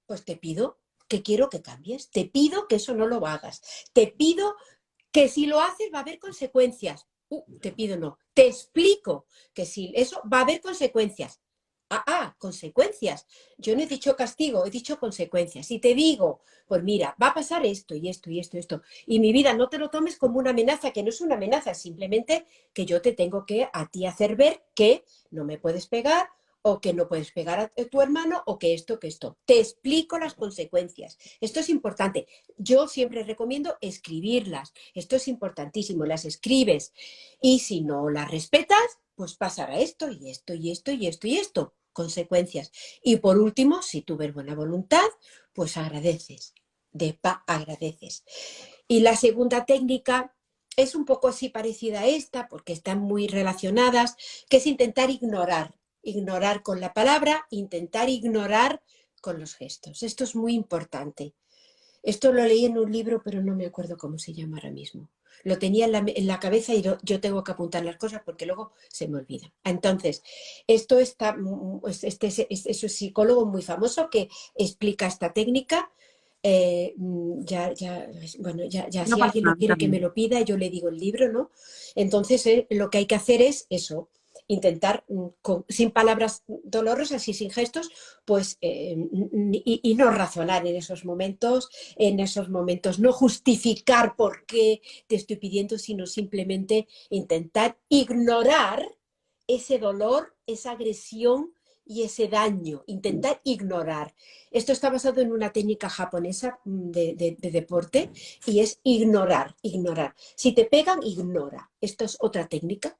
Pues te pido que quiero que cambies. Te pido que eso no lo hagas. Te pido que si lo haces va a haber consecuencias. Te pido no. Te explico que si eso va a haber consecuencias. Consecuencias. Yo no he dicho castigo, he dicho consecuencias. Y te digo, pues mira, va a pasar esto y esto y esto y esto. Y mi vida, no te lo tomes como una amenaza, que no es una amenaza, es simplemente que yo te tengo que a ti hacer ver que no me puedes pegar o que no puedes pegar a tu hermano o que esto, que esto. Te explico las consecuencias. Esto es importante. Yo siempre recomiendo escribirlas. Esto es importantísimo. Las escribes y si no las respetas, pues pasará esto y esto y esto y esto y esto. Consecuencias. Y por último, si tú ves buena voluntad, pues agradeces. Agradeces. Y la segunda técnica es un poco así parecida a esta, porque están muy relacionadas, que es intentar ignorar. Ignorar con la palabra, intentar ignorar con los gestos. Esto es muy importante. Esto lo leí en un libro, pero no me acuerdo cómo se llama ahora mismo. Lo tenía en la cabeza y yo tengo que apuntar las cosas porque luego se me olvida. Entonces, esto está, es un psicólogo muy famoso que explica esta técnica. Bueno, ya No si pasa alguien lo nada quiere que me también. lo pida, yo le digo el libro, ¿no? Entonces, lo que hay que hacer es eso, intentar, sin palabras dolorosas y sin gestos, pues, y no razonar en esos momentos, no justificar por qué te estoy pidiendo, sino simplemente intentar ignorar ese dolor, esa agresión y ese daño, intentar ignorar. Esto está basado en una técnica japonesa de deporte y es ignorar, ignorar. Si te pegan, ignora. Esto es otra técnica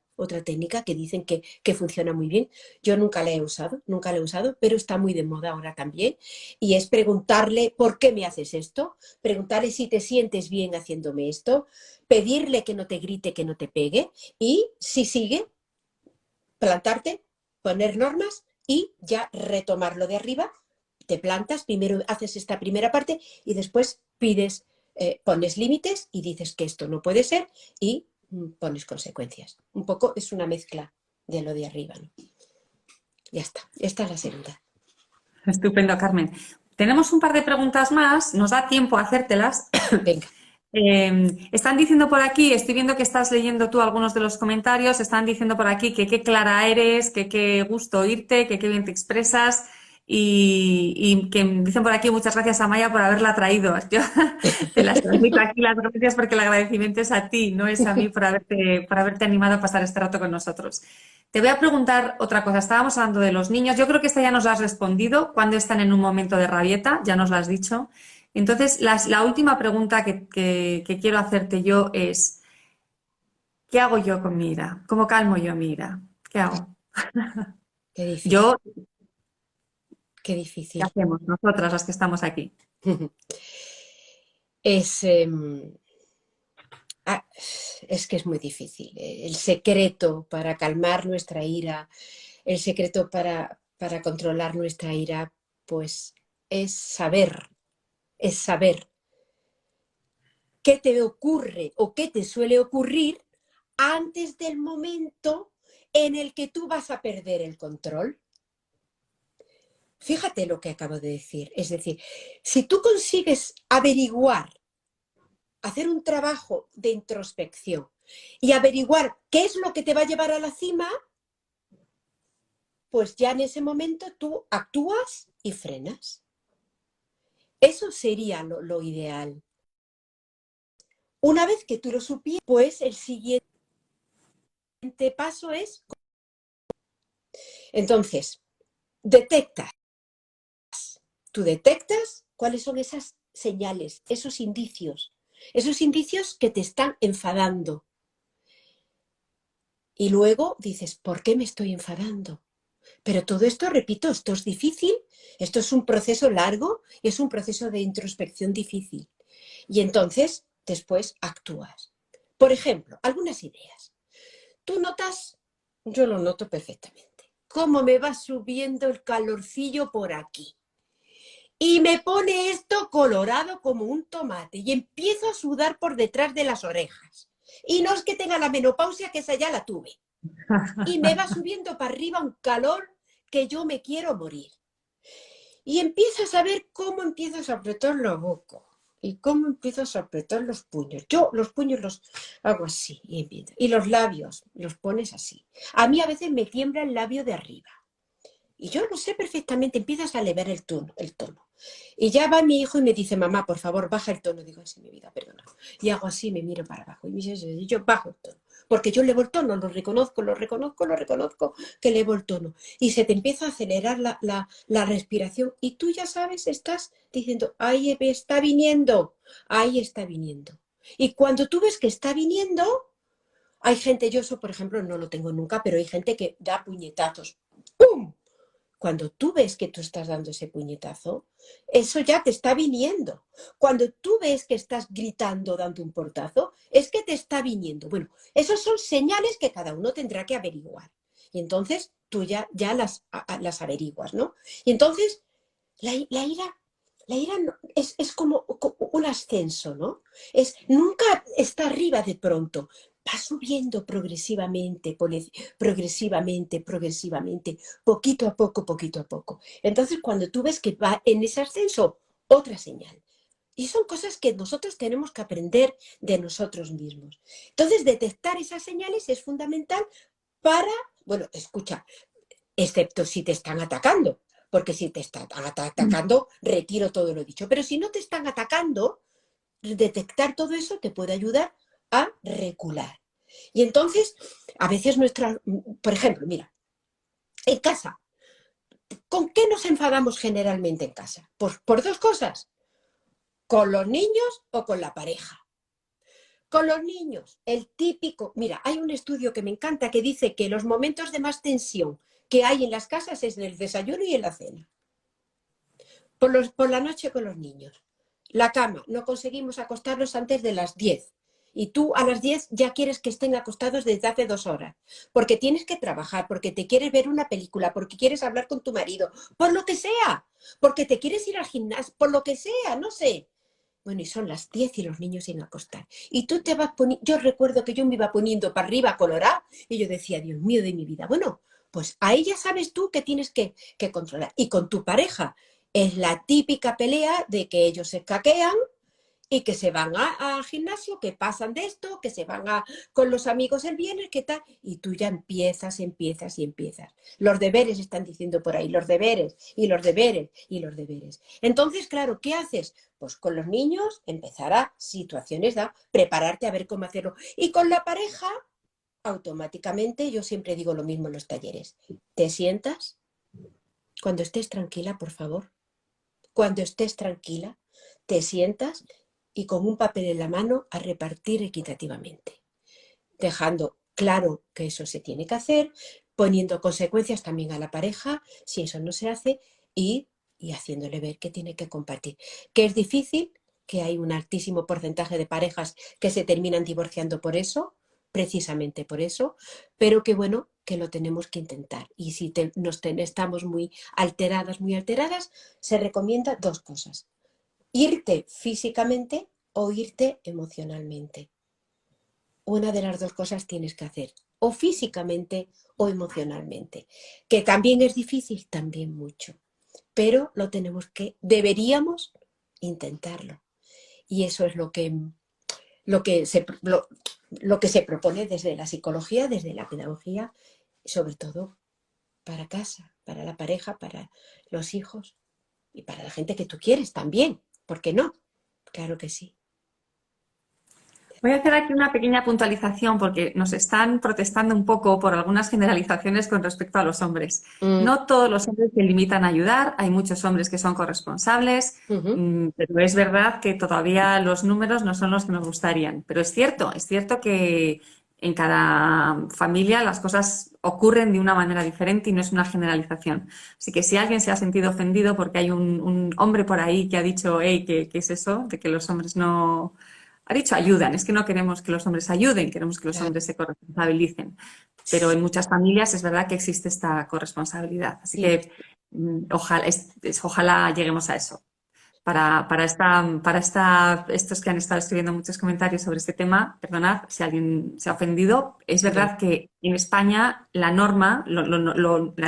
que dicen que funciona muy bien. Yo nunca la he usado, nunca la he usado, pero está muy de moda ahora también. Y es preguntarle, ¿por qué me haces esto? Preguntarle si te sientes bien haciéndome esto, pedirle que no te grite, que no te pegue y si sigue, plantarte, poner normas y ya retomarlo de arriba. Te plantas, primero haces esta primera parte y después pides, pones límites y dices que esto no puede ser y pones consecuencias. Un poco es una mezcla de lo de arriba, ¿no? Ya está, esta es la segunda. Estupendo, Carmen. Tenemos un par de preguntas más, nos da tiempo a hacértelas. Venga. Están diciendo por aquí, estoy viendo que estás leyendo tú algunos de los comentarios, están diciendo por aquí que qué clara eres, que qué gusto oírte, que qué bien te expresas y que dicen por aquí muchas gracias a Maya por haberla traído. Yo te las transmito aquí las gracias porque el agradecimiento es a ti, no es a mí por haberte animado a pasar este rato con nosotros. Te voy a preguntar otra cosa. Estábamos hablando de los niños. Yo creo que esta ya nos la has respondido. Cuando están en un momento de rabieta, ya nos la has dicho. Entonces, la última pregunta que quiero hacerte yo es, ¿qué hago yo con mi ira? ¿Cómo calmo yo mi ira? ¿Qué hago? Qué difícil, Yo, qué ¿qué difícil. hacemos nosotras las que estamos aquí? Es, ah, es que es muy difícil. El secreto para calmar nuestra ira, el secreto para controlar nuestra ira, pues es saber qué te ocurre o qué te suele ocurrir antes del momento en el que tú vas a perder el control. Fíjate lo que acabo de decir. Es decir, si tú consigues averiguar, hacer un trabajo de introspección y averiguar qué es lo que te va a llevar a la cima, pues ya en ese momento tú actúas y frenas. Eso sería lo ideal. Una vez que tú lo supieras, pues el siguiente paso es... Entonces, detectas. Tú detectas cuáles son esas señales, esos indicios que te están enfadando. Y luego dices, ¿por qué me estoy enfadando? Pero todo esto, repito, esto es difícil, esto es un proceso largo y es un proceso de introspección difícil. Y entonces, después actúas. Por ejemplo, algunas ideas. Tú notas, yo lo noto perfectamente, cómo me va subiendo el calorcillo por aquí. Y me pone esto colorado como un tomate y empiezo a sudar por detrás de las orejas. Y no es que tenga la menopausia, que esa ya la tuve. Y me va subiendo para arriba un calor que yo me quiero morir. Y empiezas a ver cómo empiezas a apretar la boca y cómo empiezas a apretar los puños. Yo los puños los hago así y los labios los pones así. A mí a veces me tiembla el labio de arriba. Y yo lo sé perfectamente, empiezas a elevar el tono. Y ya va mi hijo y me dice, mamá, por favor, baja el tono. Digo, sí, mi vida, perdona. Y hago así, me miro para abajo. Y yo bajo el tono. Porque yo elevo el tono, lo reconozco, que elevo el tono. Y se te empieza a acelerar la respiración. Y tú ya sabes, estás diciendo, ahí está viniendo, ahí está viniendo. Y cuando tú ves que está viniendo, hay gente, yo eso por ejemplo no lo tengo nunca, pero hay gente que da puñetazos. ¡Pum! Cuando tú ves que tú estás dando ese puñetazo, eso ya te está viniendo. Cuando tú ves que estás gritando dando un portazo, es que te está viniendo. Bueno, esas son señales que cada uno tendrá que averiguar. Y entonces tú ya las averiguas, ¿no? Y entonces la ira es como un ascenso, ¿no? Nunca está arriba de pronto, va subiendo progresivamente, poquito a poco. Entonces, cuando tú ves que va en ese ascenso, otra señal. Y son cosas que nosotros tenemos que aprender de nosotros mismos. Entonces, detectar esas señales es fundamental para, bueno, escucha, excepto si te están atacando, porque si te están atacando, retiro todo lo dicho. Pero si no te están atacando, detectar todo eso te puede ayudar a recular. Y entonces, a veces por ejemplo, mira, en casa, ¿con qué nos enfadamos generalmente en casa? Por dos cosas, con los niños o con la pareja. Con los niños, el típico, mira, hay un estudio que me encanta que dice que los momentos de más tensión que hay en las casas es en el desayuno y en la cena. Por la noche con los niños. La cama, no conseguimos acostarnos antes de las 10. Y tú a las 10 ya quieres que estén acostados desde hace 2 horas. Porque tienes que trabajar, porque te quieres ver una película, porque quieres hablar con tu marido, por lo que sea. Porque te quieres ir al gimnasio, por lo que sea, no sé. Bueno, y son las 10 y los niños sin acostar. Y tú te vas poniendo, yo recuerdo que yo me iba poniendo para arriba colorada y yo decía, Dios mío de mi vida. Bueno, pues ahí ya sabes tú que tienes que controlar. Y con tu pareja es la típica pelea de que ellos se caquean y que se van al gimnasio, que pasan de esto, que se van con los amigos el viernes, ¿qué tal? Y tú ya empiezas. Los deberes están diciendo por ahí, los deberes, y los deberes, y los deberes. Entonces, claro, ¿qué haces? Pues con los niños empezar a situaciones, prepararte a ver cómo hacerlo. Y con la pareja, automáticamente, yo siempre digo lo mismo en los talleres. Te sientas, cuando estés tranquila, por favor, cuando estés tranquila, te sientas y con un papel en la mano a repartir equitativamente, dejando claro que eso se tiene que hacer, poniendo consecuencias también a la pareja si eso no se hace y haciéndole ver que tiene que compartir. Que es difícil, que hay un altísimo porcentaje de parejas que se terminan divorciando por eso, precisamente por eso, pero que bueno, que lo tenemos que intentar. Y si estamos muy alteradas, se recomienda dos cosas: irte físicamente o irte emocionalmente. Una de las dos cosas tienes que hacer, o físicamente o emocionalmente, que también es difícil, también mucho, pero deberíamos intentarlo. Y eso es lo que se, lo que se propone desde la psicología, desde la pedagogía, sobre todo para casa, para la pareja, para los hijos y para la gente que tú quieres también. ¿Por qué no? Claro que sí. Voy a hacer aquí una pequeña puntualización porque nos están protestando un poco por algunas generalizaciones con respecto a los hombres. Mm, No todos los hombres se limitan a ayudar, hay muchos hombres que son corresponsables, ujú, pero es verdad que todavía los números no son los que nos gustarían. Pero es cierto que en cada familia las cosas ocurren de una manera diferente y no es una generalización. Así que si alguien se ha sentido ofendido porque hay un hombre por ahí que ha dicho, hey, ¿qué es eso? De que los hombres no... Ha dicho ayudan, es que no queremos que los hombres ayuden, queremos que los claro. hombres se corresponsabilicen. Pero en muchas familias es verdad que existe esta corresponsabilidad. Así Sí, que ojalá, ojalá lleguemos a eso. Estos que han estado escribiendo muchos comentarios sobre este tema, perdonad si alguien se ha ofendido, es no, verdad que en España la norma, la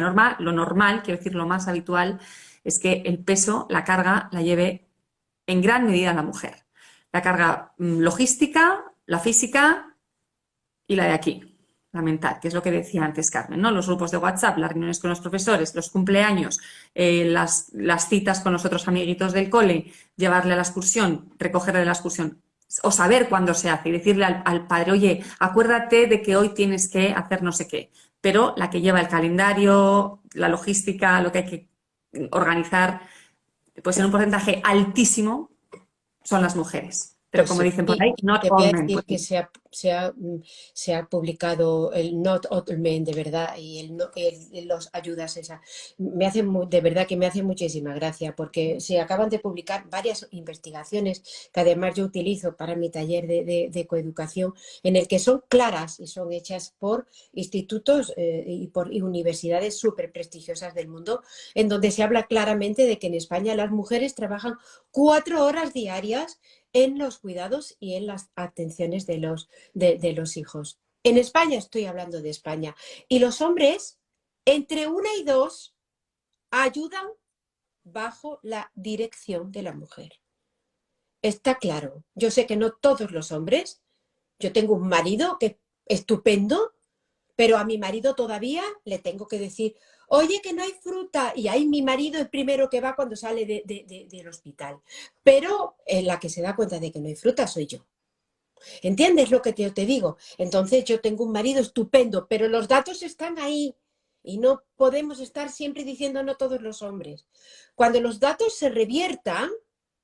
norma, lo normal, quiero decir, lo más habitual, es que el peso, la carga, la lleve en gran medida la mujer. La carga logística, la física y la de aquí, la mental, que es lo que decía antes Carmen, ¿no? Los grupos de WhatsApp, las reuniones con los profesores, los cumpleaños, las citas con los otros amiguitos del cole, llevarle a la excursión, recogerle de la excursión, o saber cuándo se hace y decirle al padre, oye, acuérdate de que hoy tienes que hacer no sé qué. Pero la que lleva el calendario, la logística, lo que hay que organizar, pues en un porcentaje altísimo son las mujeres. Pero pues como sí. dicen por Y ahí, not te voy all a men. decir Pues, que se ha publicado el Not All Men, de verdad, y los ayudas esa. De verdad que me hace muchísima gracia, porque se acaban de publicar varias investigaciones que además yo utilizo para mi taller de coeducación, en el que son claras y son hechas por institutos y universidades súper prestigiosas del mundo, en donde se habla claramente de que en España las mujeres trabajan 4 horas diarias en los cuidados y en las atenciones de los hijos. En España, estoy hablando de España. Y los hombres, entre 1 y 2, ayudan bajo la dirección de la mujer. Está claro. Yo sé que no todos los hombres. Yo tengo un marido que es estupendo, pero a mi marido todavía le tengo que decir, oye, que no hay fruta. Y ahí mi marido es primero que va cuando sale del hospital. Pero la que se da cuenta de que no hay fruta soy yo. ¿Entiendes lo que te digo? Entonces yo tengo un marido estupendo, pero los datos están ahí y no podemos estar siempre diciendo no todos los hombres. Cuando los datos se reviertan,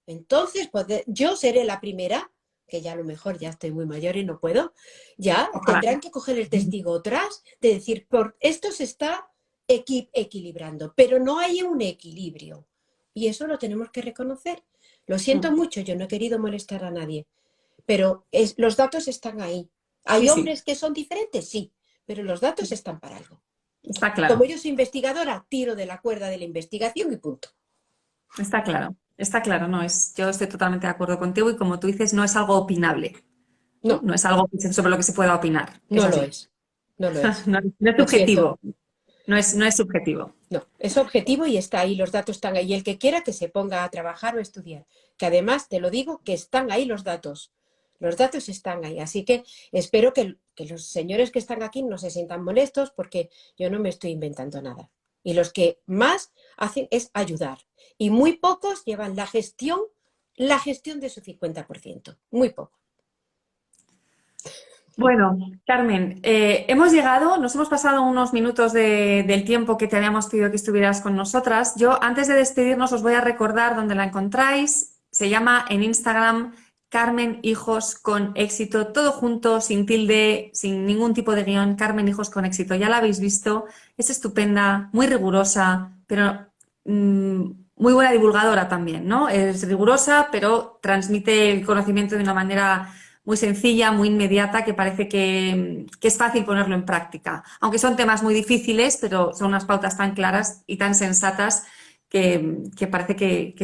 entonces yo seré la primera, que ya a lo mejor ya estoy muy mayor y no puedo, ya ojalá. tendrán que coger el testigo atrás de decir, por esto se está equilibrando, pero no hay un equilibrio. Y eso lo tenemos que reconocer. Lo siento mucho, yo no he querido molestar a nadie, pero los datos están ahí. Sí, ¿Hay sí, hombres que son diferentes? Sí, pero los datos están para algo. está Como claro, yo soy investigadora, tiro de la cuerda de la investigación y punto. está claro, no es, yo estoy totalmente de acuerdo contigo y como tú dices, no es algo opinable, ¿no? No, No es algo sobre lo que se pueda opinar, es no lo así. es. No lo es. No es Lo siento. subjetivo, no es subjetivo. No, es objetivo y está ahí, los datos están ahí. Y el que quiera que se ponga a trabajar o a estudiar, que además te lo digo, que están ahí los datos. Los datos están ahí. Así que espero que los señores que están aquí no se sientan molestos porque yo no me estoy inventando nada. Y los que más hacen es ayudar. Y muy pocos llevan la gestión de su 50%. Muy poco. Bueno, Carmen, hemos llegado, nos hemos pasado unos minutos del tiempo que te habíamos pedido que estuvieras con nosotras. Yo, antes de despedirnos, os voy a recordar dónde la encontráis. Se llama en Instagram Carmen Hijos con Éxito, todo junto, sin tilde, sin ningún tipo de guión. Carmen Hijos con Éxito, ya la habéis visto, es estupenda, muy rigurosa, pero muy buena divulgadora también, ¿no? Es rigurosa, pero transmite el conocimiento de una manera muy sencilla, muy inmediata, que parece que es fácil ponerlo en práctica. Aunque son temas muy difíciles, pero son unas pautas tan claras y tan sensatas que parece que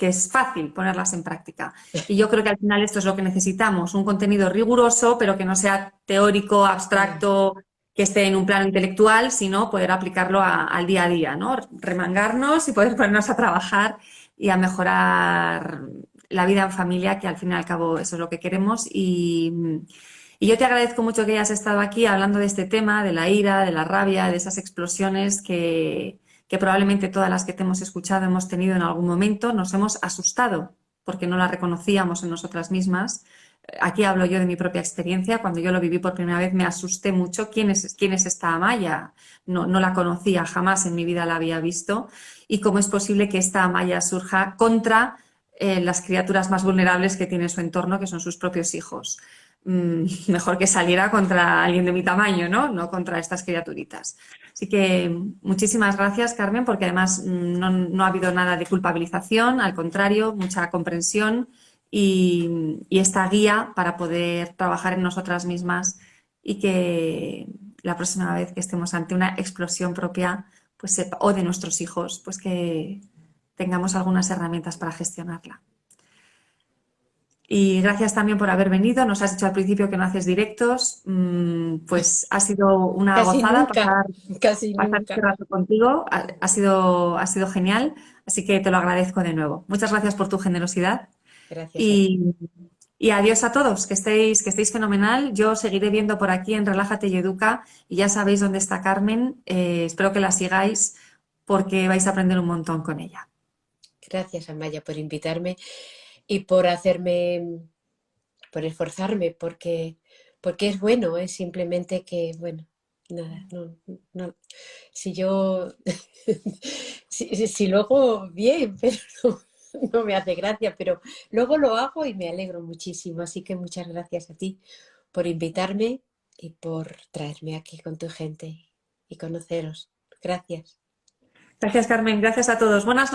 es fácil ponerlas en práctica. Y yo creo que al final esto es lo que necesitamos, un contenido riguroso, pero que no sea teórico, abstracto, que esté en un plano intelectual, sino poder aplicarlo al día a día, ¿no? Remangarnos y poder ponernos a trabajar y a mejorar la vida en familia, que al fin y al cabo eso es lo que queremos. Y yo te agradezco mucho que hayas estado aquí hablando de este tema, de la ira, de la rabia, de esas explosiones que probablemente todas las que te hemos escuchado hemos tenido en algún momento, nos hemos asustado porque no las reconocíamos en nosotras mismas, Aquí hablo yo de mi propia experiencia. Cuando yo lo viví por primera vez me asusté mucho. ¿Quién es esta Amaya? No la conocía, jamás en mi vida la había visto. ¿Y cómo es posible que esta Amaya surja contra las criaturas más vulnerables que tiene su entorno, que son sus propios hijos? Mejor que saliera contra alguien de mi tamaño, ¿no? No contra estas criaturitas. Así que muchísimas gracias, Carmen, porque además no ha habido nada de culpabilización, al contrario, mucha comprensión y esta guía para poder trabajar en nosotras mismas y que la próxima vez que estemos ante una explosión propia, pues o de nuestros hijos, pues que tengamos algunas herramientas para gestionarla. Y gracias también por haber venido. Nos has dicho al principio que no haces directos. Pues ha sido una Casi gozada nunca, pasar, casi pasar este nunca. rato contigo. Ha sido genial. Así que te lo agradezco de nuevo. Muchas gracias por tu generosidad. Gracias a ti. Y, y adiós a todos, que estéis fenomenal. Yo seguiré viendo por aquí en Relájate y Educa y ya sabéis dónde está Carmen. Espero que la sigáis porque vais a aprender un montón con ella. Gracias, Amaya, por invitarme y por esforzarme, porque es bueno, es simplemente que, bueno, nada, no, si yo, si lo hago bien, pero no me hace gracia, pero luego lo hago y me alegro muchísimo, así que muchas gracias a ti por invitarme y por traerme aquí con tu gente y conoceros. Gracias. Gracias, Carmen. Gracias a todos. Buenas noches.